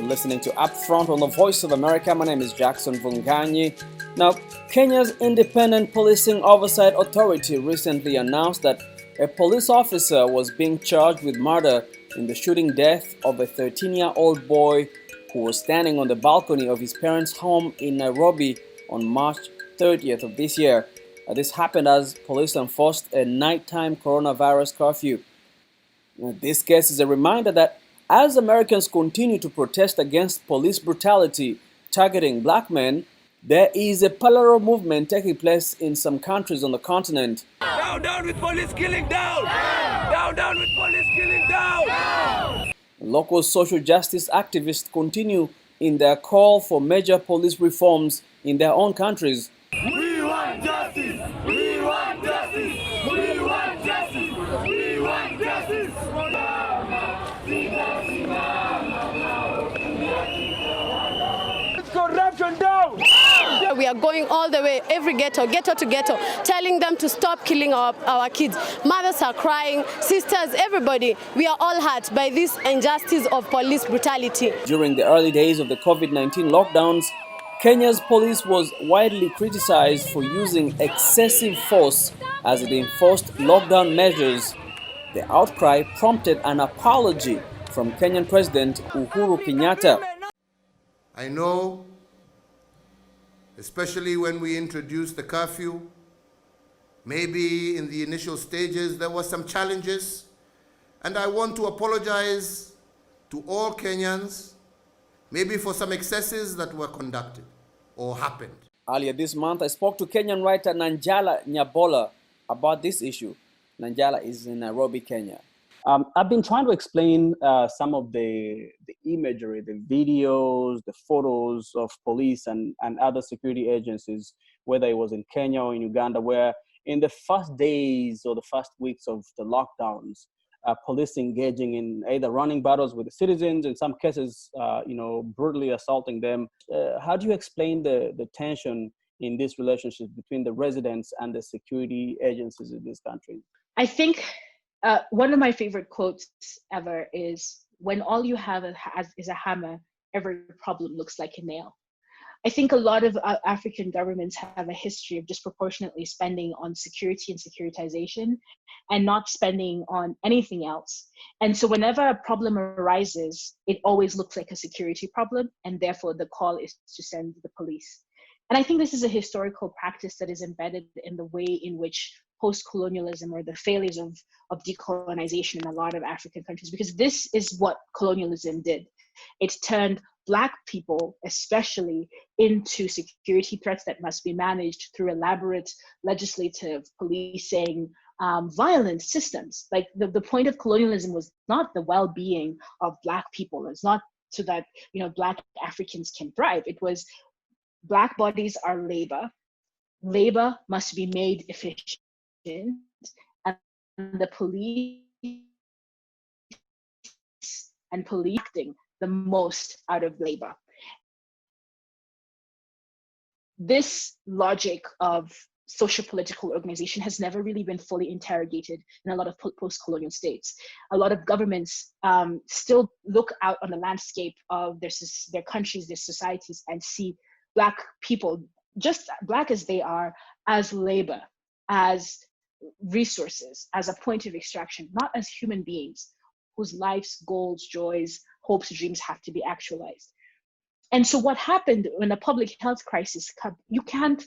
listening to Upfront on the Voice of America. My name is Jackson Vunganyi. Now, Kenya's Independent Policing Oversight Authority recently announced that a police officer was being charged with murder in the shooting death of a 13-year-old boy who was standing on the balcony of his parents' home in Nairobi on March 30th of this year. This happened as police enforced a nighttime coronavirus curfew. This case is a reminder that as Americans continue to protest against police brutality targeting black men, there is a parallel movement taking place in some countries on the continent. Down with police killing, down! Down with police killing, down! Local social justice activists continue in their call for major police reforms in their own countries. We want justice! We want justice! We want justice! We want justice! Corruption down! We are going all the way, every ghetto to ghetto, telling them to stop killing our kids. Mothers are crying, sisters, everybody. We are all hurt by this injustice of police brutality. During the early days of the COVID-19 lockdowns, Kenya's police was widely criticized for using excessive force as it enforced lockdown measures. The outcry prompted an apology from Kenyan President Uhuru Kenyatta. I know, especially when we introduced the curfew, maybe in the initial stages there were some challenges, and I want to apologize to all Kenyans, maybe for some excesses that were conducted or happened. Earlier this month, I spoke to Kenyan writer Nanjala Nyabola about this issue. Nanjala is in Nairobi, Kenya. I've been trying to explain some of the imagery, the videos, the photos of police and other security agencies, whether it was in Kenya or in Uganda, where in the first days or the first weeks of the lockdowns, police engaging in either running battles with the citizens, in some cases, brutally assaulting them. How do you explain the tension in this relationship between the residents and the security agencies in this country? I think one of my favorite quotes ever is, when all you have is a hammer, every problem looks like a nail. I think a lot of African governments have a history of disproportionately spending on security and securitization and not spending on anything else. And so whenever a problem arises, it always looks like a security problem, and therefore the call is to send the police. And I think this is a historical practice that is embedded in the way in which post-colonialism, or the failures of decolonization in a lot of African countries, because this is what colonialism did. It turned Black people, especially, into security threats that must be managed through elaborate legislative, policing, violent systems. Like the point of colonialism was not the well-being of Black people. It's not so that Black Africans can thrive. It was Black bodies are labor. Labor must be made efficient, and the police acting the most out of labor. This logic of social political organization has never really been fully interrogated in a lot of post-colonial states. A lot of governments still look out on the landscape of their countries, their societies, and see Black people, just Black as they are, as labor, as resources, as a point of extraction, not as human beings whose lives, goals, joys, hopes, dreams have to be actualized. And so what happened when a public health crisis comes, you can't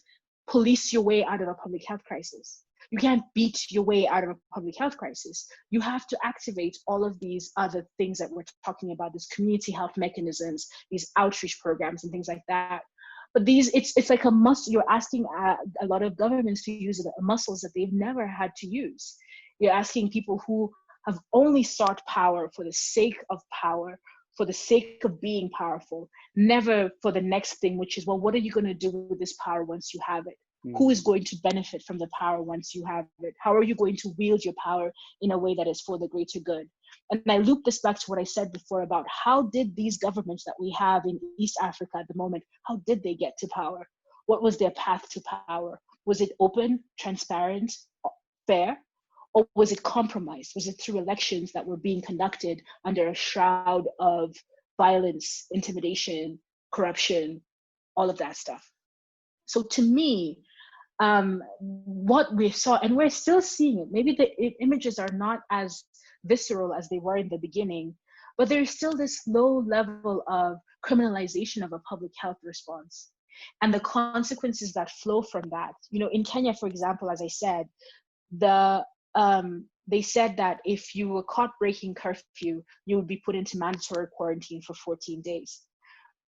police your way out of a public health crisis. You can't beat your way out of a public health crisis. You have to activate all of these other things that we're talking about, these community health mechanisms, these outreach programs and things like that. But it's like a muscle. You're asking a lot of governments to use muscles that they've never had to use. You're asking people who have only sought power for the sake of power, for the sake of being powerful, never for the next thing, which is, well, what are you going to do with this power once you have it? Who is going to benefit from the power once you have it? How are you going to wield your power in a way that is for the greater good? And I loop this back to what I said before about how did these governments that we have in East Africa at the moment, how did they get to power? What was their path to power? Was it open, transparent, fair? Or was it compromised? Was it through elections that were being conducted under a shroud of violence, intimidation, corruption, all of that stuff. So to me, what we saw, and we're still seeing it, maybe the images are not as visceral as they were in the beginning, but there's still this low level of criminalization of a public health response and the consequences that flow from that. You know, in Kenya, for example, as I said, they said that if you were caught breaking curfew, you would be put into mandatory quarantine for 14 days.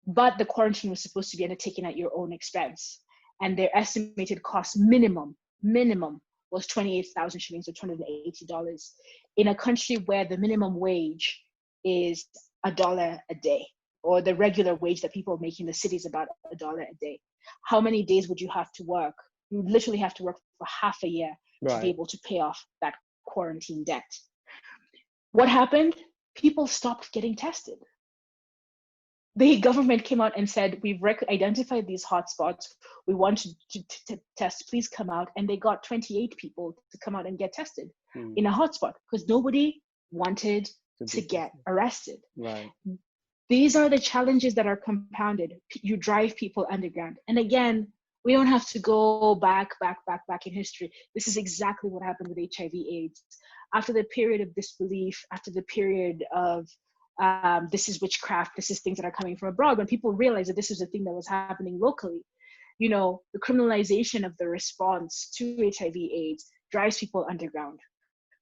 But the quarantine was supposed to be undertaken at your own expense. And their estimated cost minimum was 28,000 shillings or $280 in a country where the minimum wage is $1 a day, or the regular wage that people make in the city is about $1 a day. How many days would you have to work? You would literally have to work for half a year to be able to pay off that quarantine debt. What happened? People stopped getting tested. The government came out and said, we've identified these hotspots. We want to test, please come out. And they got 28 people to come out and get tested in a hotspot because nobody wanted to get arrested. Right. These are the challenges that are compounded. You drive people underground. And again, we don't have to go back in history. This is exactly what happened with HIV/AIDS. After the period of disbelief, after the period of this is witchcraft, this is things that are coming from abroad, when people realized that this was a thing that was happening locally, you know, the criminalization of the response to HIV/AIDS drives people underground.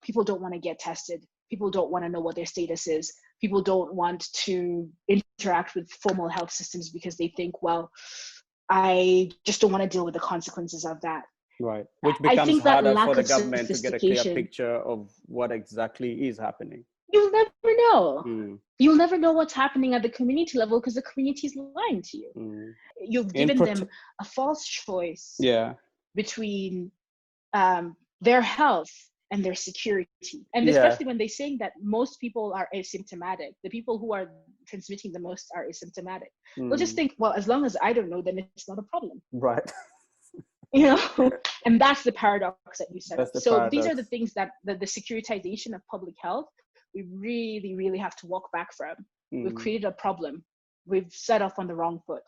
People don't want to get tested. People don't want to know what their status is. People don't want to interact with formal health systems because they think, well, I just don't want to deal with the consequences of that. Right. Which becomes harder for the government to get a clear picture of what exactly is happening. You'll never know. You'll never know what's happening at the community level because the community is lying to you. You've given them a false choice between their health and their security. And especially when they're saying that most people are asymptomatic, the people who are transmitting the most are asymptomatic. They'll just think, well, as long as I don't know, then it's not a problem. Right. You know, and that's the paradox that you set up. So these are the things that the securitization of public health, we really, really have to walk back from. We've created a problem. We've set off on the wrong foot.